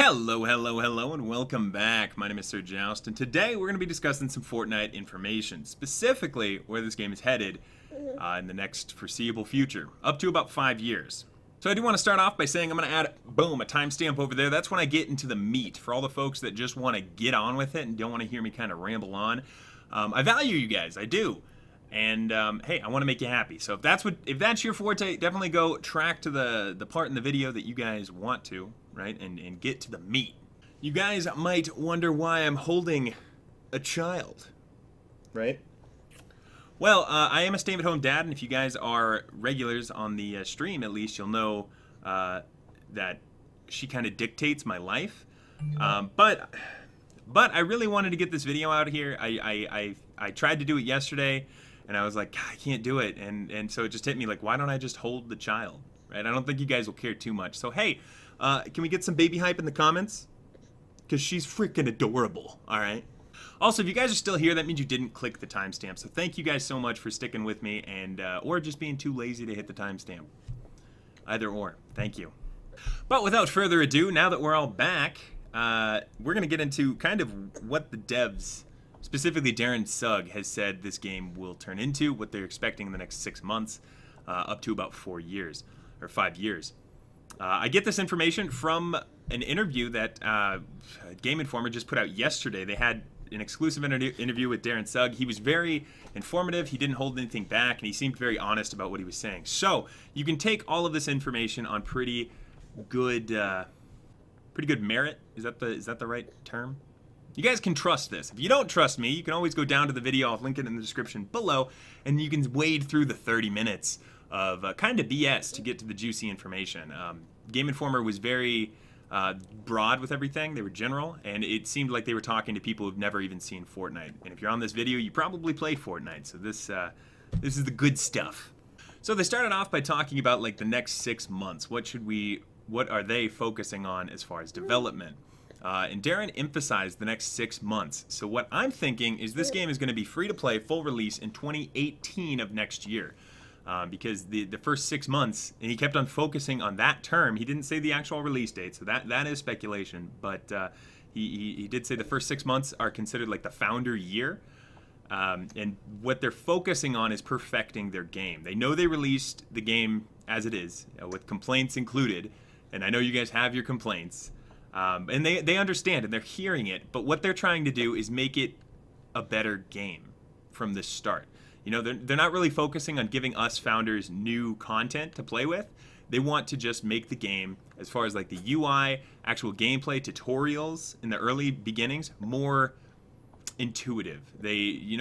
Hello, hello, hello, and welcome back. My name is Sir Jaust, and today we're going to be discussing some Fortnite information, specifically where this game is headed in the next foreseeable future, up to about 5 years. So I do want to start off by saying I'm going to add, boom, a timestamp over there. That's when I get into the meat for all the folks that just want to get on with it and don't want to hear me kind of ramble on. I value you guys, I do. And hey, I want to make you happy. So if that's your forte, definitely go track to the part in the video that you guys want to, right? And get to the meat. You guys might wonder why I'm holding a child, right? Well, I am a stay-at-home dad, and if you guys are regulars on the stream, at least you'll know that she kind of dictates my life. But I really wanted to get this video out here. I tried to do it yesterday, and I was like, I can't do it. And so it just hit me like, why don't I just hold the child, right? I don't think you guys will care too much. So hey, can we get some baby hype in the comments? Because she's freaking adorable, all right? Also, if you guys are still here, that means you didn't click the timestamp. So thank you guys so much for sticking with me and or just being too lazy to hit the timestamp. Either or, thank you. But without further ado, now that we're all back, we're going to get into kind of what the devs, specifically Darren Sugg, has said this game will turn into, what they're expecting in the next 6 months, up to about 4 years, or 5 years. I get this information from an interview that Game Informer just put out yesterday. They had an exclusive interview with Darren Sugg. He was very informative. He didn't hold anything back, and he seemed very honest about what he was saying. So you can take all of this information on pretty good merit. Is that the right term? You guys can trust this. If you don't trust me, you can always go down to the video. I'll link it in the description below, and you can wade through the 30 minutes of kind of BS to get to the juicy information. Game Informer was very broad with everything. They were general, and it seemed like they were talking to people who've never even seen Fortnite. And if you're on this video, you probably play Fortnite, so this is the good stuff. So they started off by talking about like the next 6 months. What are they focusing on as far as development? And Darren emphasized the next 6 months. So what I'm thinking is this game is going to be free to play, full release in 2018 of next year. Because the first 6 months, and he kept on focusing on that term. He didn't say the actual release date, so that is speculation. But he did say the first 6 months are considered like the founder year. And what they're focusing on is perfecting their game. They know they released the game as it is, with complaints included. And I know you guys have your complaints. And they understand, and they're hearing it. But what they're trying to do is make it a better game from the start. You know, they're not really focusing on giving us founders new content to play with. They want to just make the game, as far as like the UI, actual gameplay, tutorials in the early beginnings, more intuitive.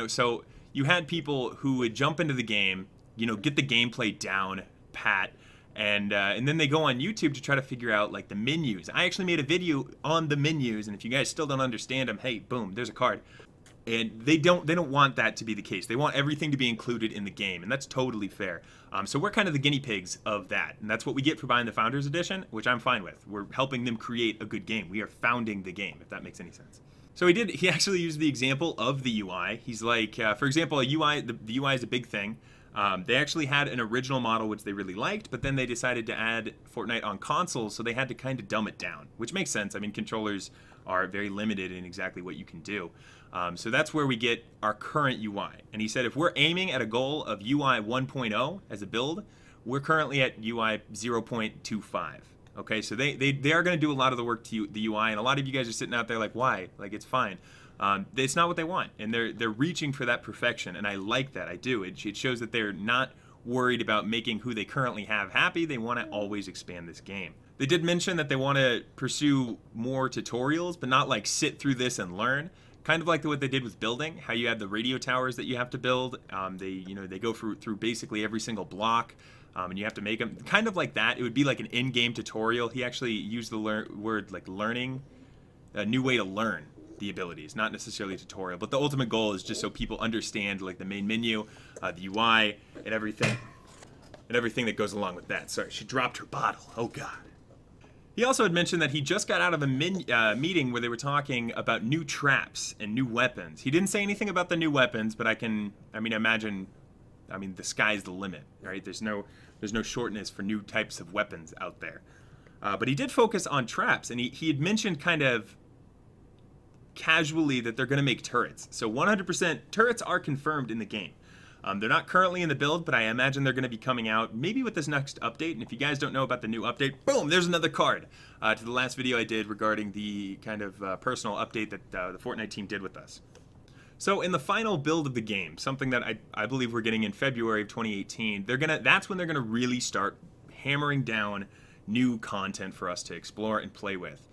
So you had people who would jump into the game, get the gameplay down pat, and then they go on YouTube to try to figure out like the menus. I actually made a video on the menus, and if you guys still don't understand them, hey, boom, there's a card. And they don't want that to be the case. They want everything to be included in the game, and that's totally fair. So we're kind of the guinea pigs of that, and that's what we get for buying the Founders Edition, which I'm fine with. We're helping them create a good game. We are founding the game, if that makes any sense. So he actually used the example of the UI. He's like, for example, the UI is a big thing. They actually had an original model which they really liked, but then they decided to add Fortnite on consoles, so they had to kind of dumb it down, which makes sense. I mean, controllers are very limited in exactly what you can do. So that's where we get our current UI. And he said if we're aiming at a goal of UI 1.0 as a build, we're currently at UI 0.25. Okay, so they are going to do a lot of the work to the UI, and a lot of you guys are sitting out there like, why? Like, it's fine. It's not what they want, and they're reaching for that perfection, and I like that. I do. It shows that they're not worried about making who they currently have happy. They want to always expand this game. They did mention that they want to pursue more tutorials, but not like sit through this and learn. Kind of like what they did with building, how you have the radio towers that you have to build. They go through basically every single block, and you have to make them. Kind of like that. It would be like an in-game tutorial. He actually used the word like learning, a new way to learn the abilities, not necessarily a tutorial. But the ultimate goal is just so people understand like the main menu, the UI, and everything that goes along with that. Sorry, she dropped her bottle. Oh God. He also had mentioned that he just got out of a meeting where they were talking about new traps and new weapons. He didn't say anything about the new weapons, but imagine, the sky's the limit, right? There's no shortness for new types of weapons out there. But he did focus on traps, and he had mentioned kind of casually that they're going to make turrets. So 100% turrets are confirmed in the game. They're not currently in the build, but I imagine they're going to be coming out maybe with this next update. And if you guys don't know about the new update, boom, there's another card to the last video I did regarding the kind of personal update that the Fortnite team did with us. So in the final build of the game, something that I believe we're getting in February of 2018, that's when they're gonna really start hammering down new content for us to explore and play with.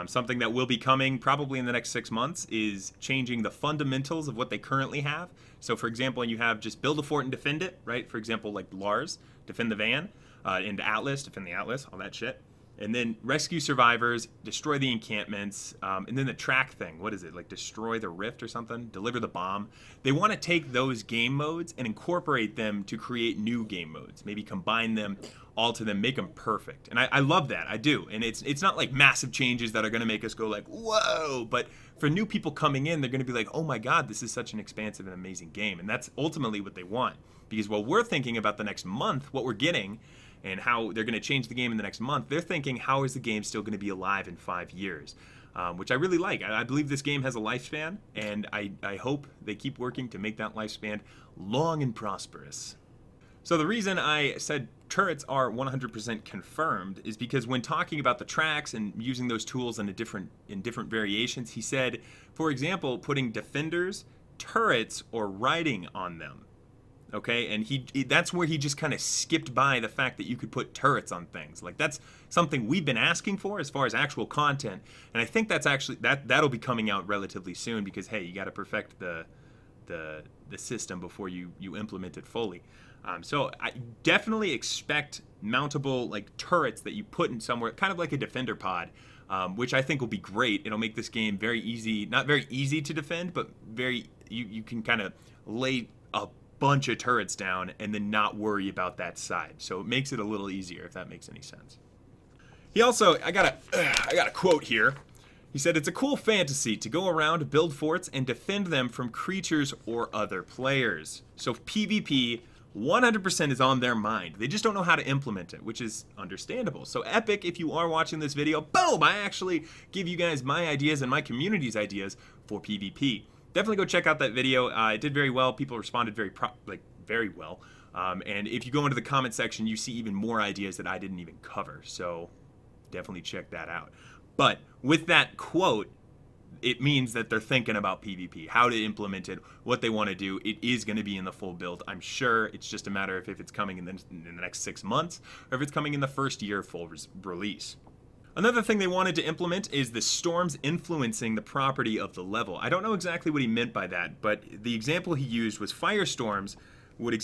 Something that will be coming probably in the next 6 months is changing the fundamentals of what they currently have. So for example, you have just build a fort and defend it, right? For example, like Lars, defend the van, and Atlas, defend the Atlas, all that shit. And then rescue survivors, destroy the encampments, and then the track thing. What is it? Like destroy the rift or something? Deliver the bomb. They want to take those game modes and incorporate them to create new game modes. Maybe combine them all to them, make them perfect. And I love that. I do. And it's not like massive changes that are going to make us go like, whoa. But for new people coming in, they're going to be like, oh my God, this is such an expansive and amazing game. And that's ultimately what they want. Because while we're thinking about the next month, what we're getting, and how they're going to change the game in the next month, they're thinking, how is the game still going to be alive in 5 years? Which I really like. I believe this game has a lifespan, and I hope they keep working to make that lifespan long and prosperous. So the reason I said turrets are 100% confirmed is because when talking about the tracks and using those tools in different variations, he said, for example, putting defenders, turrets, or riding on them. Okay, and that's where he just kind of skipped by the fact that you could put turrets on things. Like that's something we've been asking for as far as actual content, and I think that's actually that'll be coming out relatively soon because hey, you got to perfect the system before you implement it fully. So I definitely expect mountable like turrets that you put in somewhere, kind of like a defender pod, which I think will be great. It'll make this game very easy, not very easy to defend, but you can kind of lay a bunch of turrets down and then not worry about that side. So it makes it a little easier, if that makes any sense. He also, I got a quote here. He said, it's a cool fantasy to go around, build forts, and defend them from creatures or other players. So PvP 100% is on their mind. They just don't know how to implement it, which is understandable. So Epic, if you are watching this video, boom, I actually give you guys my ideas and my community's ideas for PvP. Definitely go check out that video. It did very well. People responded very well. And if you go into the comment section, you see even more ideas that I didn't even cover. So definitely check that out. But with that quote, it means that they're thinking about PvP, how to implement it, what they want to do. It is going to be in the full build. I'm sure it's just a matter of if it's coming in the next 6 months or if it's coming in the first year of full release. Another thing they wanted to implement is the storms influencing the property of the level. I don't know exactly what he meant by that, but the example he used was firestorms would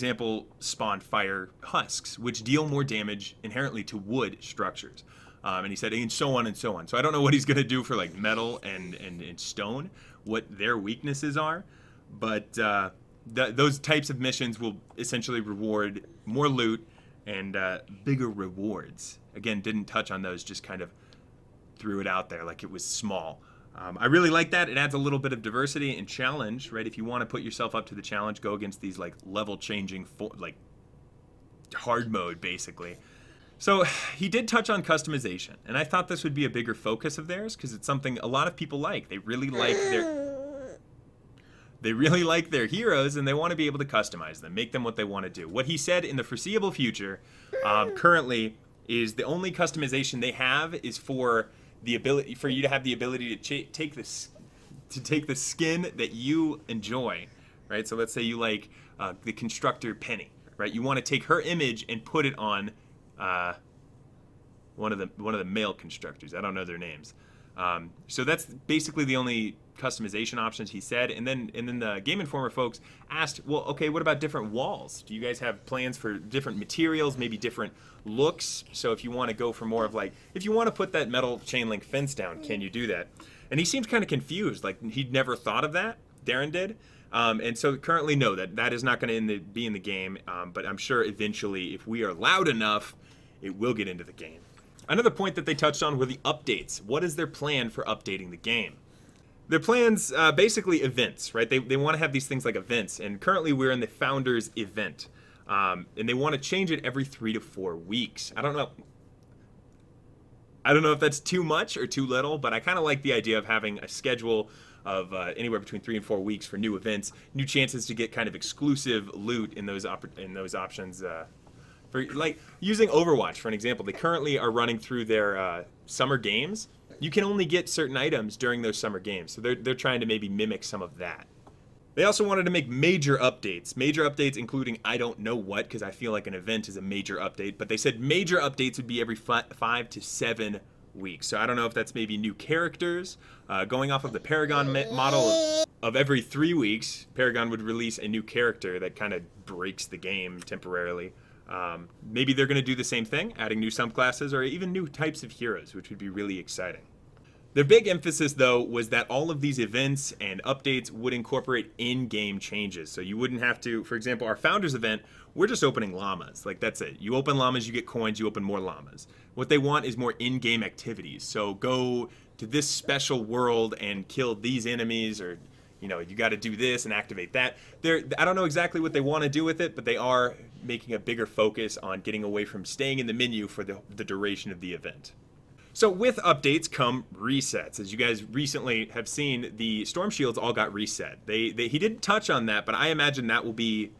spawn fire husks, which deal more damage inherently to wood structures. And he said, and so on and so on. So I don't know what he's going to do for like metal and stone, what their weaknesses are, but those types of missions will essentially reward more loot and bigger rewards. Again, didn't touch on those, just kind of threw it out there like it was small. I really like that. It adds a little bit of diversity and challenge, right? If you want to put yourself up to the challenge, go against these like level changing, like hard mode basically. So he did touch on customization, and I thought this would be a bigger focus of theirs because it's something a lot of people like. They really like their heroes, and they want to be able to customize them, make them what they want to do. What he said in the foreseeable future, currently, is the only customization they have is for the ability for you to have the ability to take the skin that you enjoy, right? So let's say you like the constructor Penny, right? You want to take her image and put it on one of the male constructors. I don't know their names. So that's basically the only customization options he said. And then the Game Informer folks asked, well, okay, what about different walls? Do you guys have plans for different materials, maybe different looks? So if you want to go for more of like, if you want to put that metal chain link fence down, can you do that? And he seems kind of confused, like he'd never thought of that. Darren did. And so currently, no, that is not going to be in the game. But I'm sure eventually, if we are loud enough, it will get into the game. Another point that they touched on were the updates. What is their plan for updating the game? Their plans, basically events, right? They want to have these things like events, and currently we're in the Founders event. And they want to change it every 3 to 4 weeks. I don't know. I don't know if that's too much or too little, but I kind of like the idea of having a schedule of anywhere between 3 and 4 weeks for new events, new chances to get kind of exclusive loot in those options. For like using Overwatch for an example, they currently are running through their summer games. You can only get certain items during those summer games, so they're trying to maybe mimic some of that. They also wanted to make major updates including I don't know what, because I feel like an event is a major update, but they said major updates would be every 5 to 7 weeks. So I don't know if that's maybe new characters. Going off of the Paragon model of every 3 weeks, Paragon would release a new character that kind of breaks the game temporarily. Maybe they're going to do the same thing, adding new subclasses or even new types of heroes, which would be really exciting. Their big emphasis, though, was that all of these events and updates would incorporate in-game changes. So you wouldn't have to, for example, our Founders event, we're just opening llamas. Like, that's it. You open llamas, you get coins, you open more llamas. What they want is more in-game activities. So go to this special world and kill these enemies, or, you know, you got to do this and activate that. I don't know exactly what they want to do with it, but they are making a bigger focus on getting away from staying in the menu for the duration of the event. So with updates come resets. As you guys recently have seen, the Storm Shields all got reset. He didn't touch on that, but I imagine that will be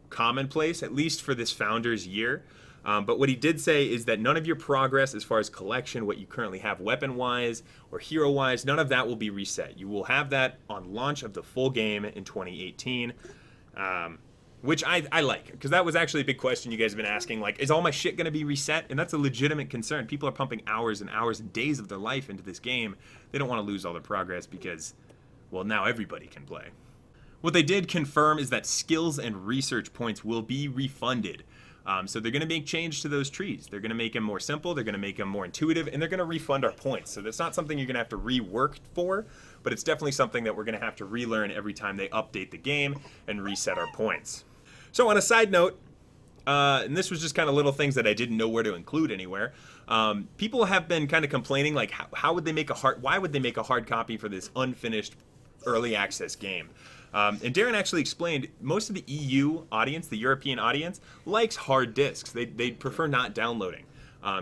commonplace, at least for this Founders year. But what he did say is that none of your progress as far as collection, what you currently have weapon-wise or hero-wise, none of that will be reset. You will have that on launch of the full game in 2018. Which I like, because that was actually a big question you guys have been asking, like, is all my shit going to be reset? And that's a legitimate concern. People are pumping hours and hours and days of their life into this game. They don't want to lose all their progress because, well, now everybody can play. What they did confirm is that skills and research points will be refunded. So they're going to make change to those trees. They're going to make them more simple, they're going to make them more intuitive, and they're going to refund our points. So that's not something you're going to have to rework for, but it's definitely something that we're going to have to relearn every time they update the game and reset our points. So on a side note, and this was just kind of little things that I didn't know where to include anywhere, people have been kind of complaining, like, how would they make why would they make a hard copy for this unfinished early access game? And Darren actually explained most of the EU audience, the European audience, likes hard disks. They prefer not downloading.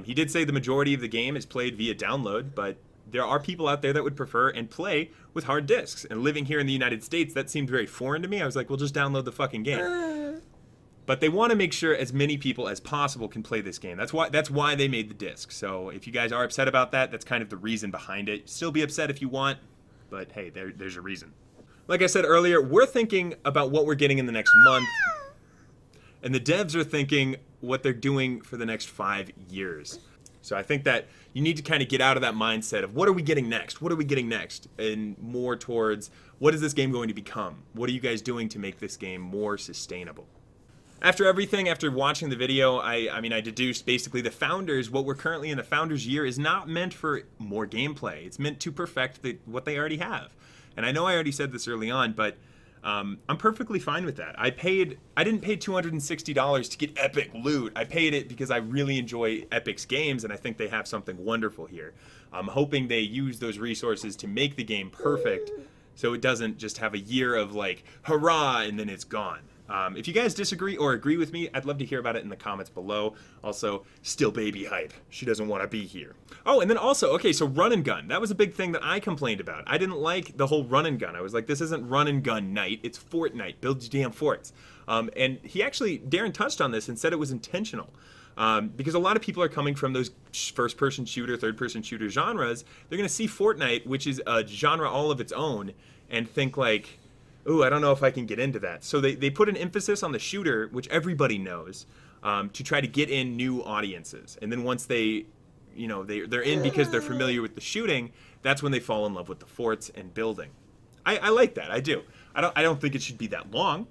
He did say the majority of the game is played via download, but there are people out there that would prefer and play with hard disks. And living here in the United States, that seemed very foreign to me. I was like, well, just download the fucking game. But they want to make sure as many people as possible can play this game. That's why they made the disc. So if you guys are upset about that, that's kind of the reason behind it. Still be upset if you want, but hey, there's your reason. Like I said earlier, we're thinking about what we're getting in the next month, and the devs are thinking what they're doing for the next 5 years. So I think that you need to kind of get out of that mindset of what are we getting next? What are we getting next? And more towards what is this game going to become? What are you guys doing to make this game more sustainable? After watching the video, I mean, I deduced basically the Founders, what we're currently in the Founders year is not meant for more gameplay. It's meant to perfect what they already have. And I know I already said this early on, but I'm perfectly fine with that. I didn't pay $260 to get epic loot. I paid it because I really enjoy Epic's games, and I think they have something wonderful here. I'm hoping they use those resources to make the game perfect, so it doesn't just have a year of like, hurrah, and then it's gone. If you guys disagree or agree with me, I'd love to hear about it in the comments below. Also, still baby hype. She doesn't want to be here. Oh, and then also, okay, so run and gun. That was a big thing that I complained about. I didn't like the whole run and gun. I was like, this isn't run and gun night. It's Fortnite. Build your damn forts. And Darren touched on this and said it was intentional. Because a lot of people are coming from those first-person shooter, third-person shooter genres. They're going to see Fortnite, which is a genre all of its own, and think like, ooh, I don't know if I can get into that. So they put an emphasis on the shooter, which everybody knows, to try to get in new audiences. And then once they're in because they're familiar with the shooting, that's when they fall in love with the forts and building. I like that. I do. I don't think it should be that long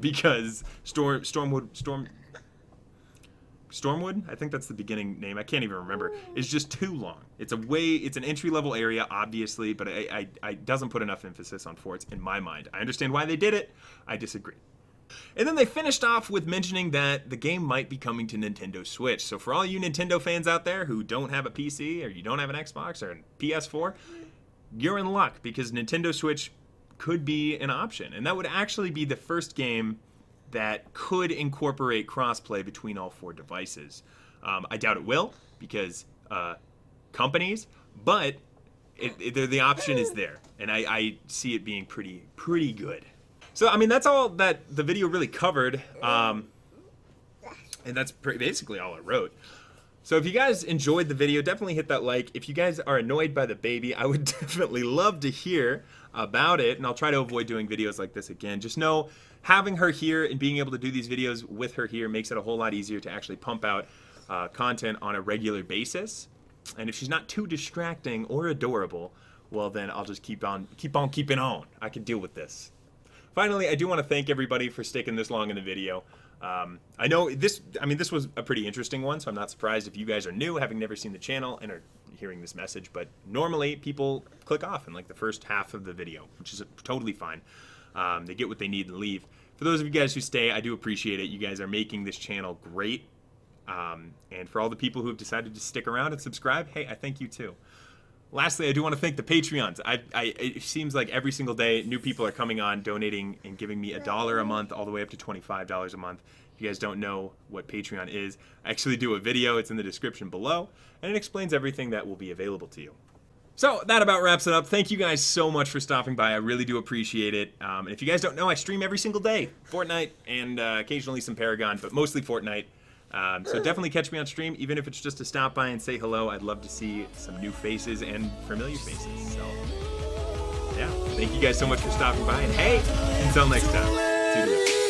because Stormwood, I think that's the beginning name, I can't even remember, is just too long. It's an entry-level area, obviously, but it doesn't put enough emphasis on forts in my mind. I understand why they did it, I disagree. And then they finished off with mentioning that the game might be coming to Nintendo Switch. So for all you Nintendo fans out there who don't have a PC, or you don't have an Xbox, or a PS4, you're in luck, because Nintendo Switch could be an option. And that would actually be the first game that could incorporate crossplay between all 4 devices. I doubt it will, because companies, but the option is there, and I see it being pretty good. So I mean, that's all that the video really covered, and that's basically all I wrote. So if you guys enjoyed the video, definitely hit that like. If you guys are annoyed by the baby, I would definitely love to hear about it, and I'll try to avoid doing videos like this again. Just know, having her here and being able to do these videos with her here makes it a whole lot easier to actually pump out content on a regular basis. And if she's not too distracting or adorable, well then I'll just keep on keeping on. I can deal with this. Finally, I do want to thank everybody for sticking this long in the video. I know this was a pretty interesting one, so I'm not surprised if you guys are new, having never seen the channel, and are hearing this message, but normally people click off in like the first half of the video, which is totally fine. They get what they need and leave. For those of you guys who stay, I do appreciate it. You guys are making this channel great. And for all the people who have decided to stick around and subscribe, hey, I thank you too. Lastly, I do want to thank the Patreons. It seems like every single day new people are coming on, donating and giving me $1 a month all the way up to $25 a month. If you guys don't know what Patreon is, I actually do a video. It's in the description below, and it explains everything that will be available to you. So that about wraps it up. Thank you guys so much for stopping by. I really do appreciate it. And if you guys don't know, I stream every single day. Fortnite and occasionally some Paragon, but mostly Fortnite. So definitely catch me on stream, even if it's just to stop by and say hello. I'd love to see some new faces and familiar faces. So yeah, thank you guys so much for stopping by, and hey, until next time, toodaloo.